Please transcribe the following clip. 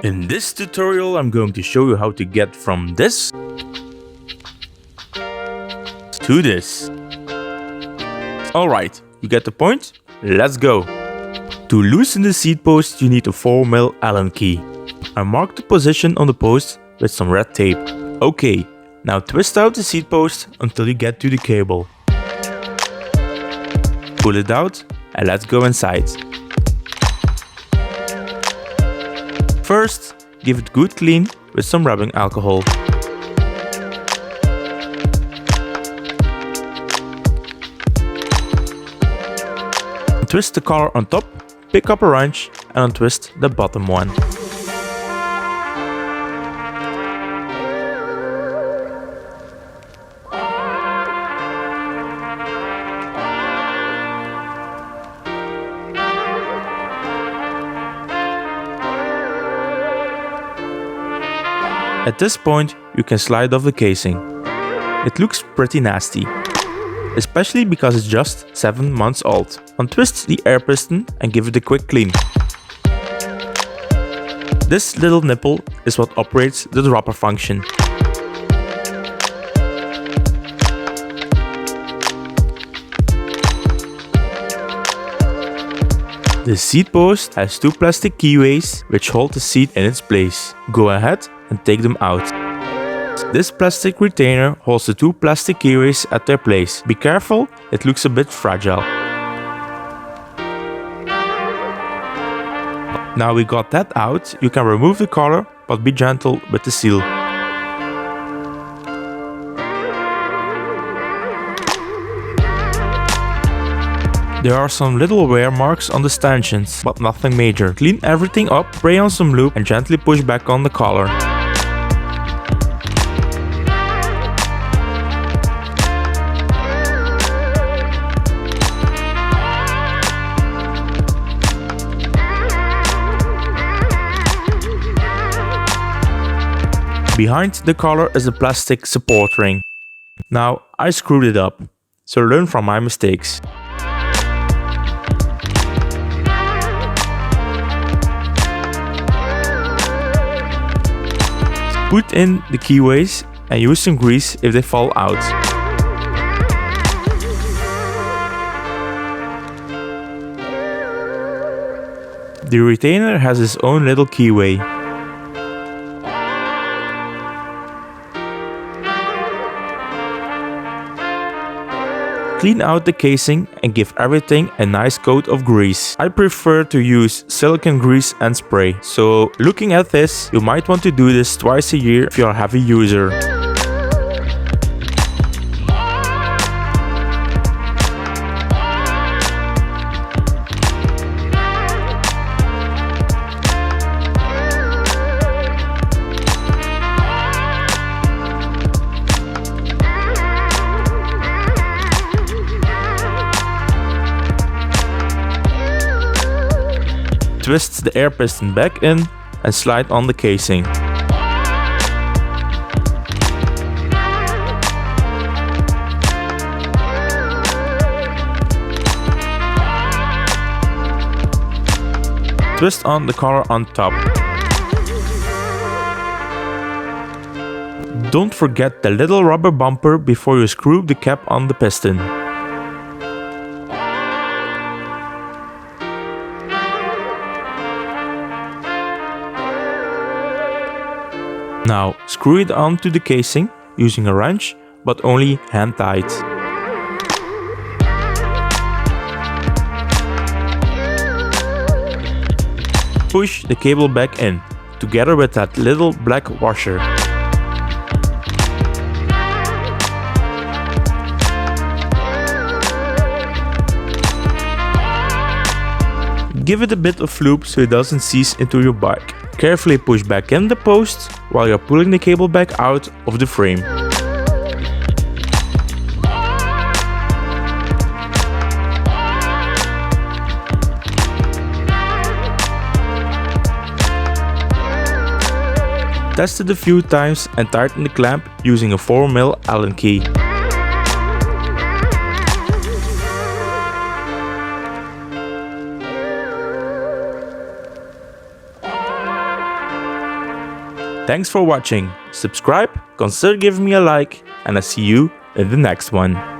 In this tutorial I'm going to show you how to get from this to this. Alright, you get the point? Let's go! To loosen the seat post you need a 4mm Allen key. I marked the position on the post with some red tape. Okay, now twist out the seat post until you get to the cable. Pull it out and let's go inside. First, give it good clean with some rubbing alcohol. Twist the collar on top, pick up a wrench and untwist the bottom one. At this point, you can slide off the casing. It looks pretty nasty, especially because it's just 7 months old. Untwist the air piston and give it a quick clean. This little nipple is what operates the dropper function. The seat post has 2 plastic keyways which hold the seat in its place. Go ahead and take them out. This plastic retainer holds the 2 plastic keyways at their place. Be careful, it looks a bit fragile. Now we got that out, you can remove the collar, but be gentle with the seal. There are some little wear marks on the stanchions, but nothing major. Clean everything up, spray on some lube and gently push back on the collar. Behind the collar is a plastic support ring. Now I screwed it up, so learn from my mistakes. Put in the keyways and use some grease if they fall out. The retainer has its own little keyway. Clean out the casing and give everything a nice coat of grease. I prefer to use silicone grease and spray, so looking at this, you might want to do this twice a year if you're a heavy user. Twist the air piston back in and slide on the casing. Twist on the collar on top. Don't forget the little rubber bumper before you screw the cap on the piston. Now screw it onto the casing using a wrench, but only hand tight. Push the cable back in, together with that little black washer. Give it a bit of lube so it doesn't seize into your bike. Carefully push back in the post while you're pulling the cable back out of the frame. Test it a few times and tighten the clamp using a 4mm Allen key. Thanks for watching. Subscribe, consider giving me a like, and I see you in the next one.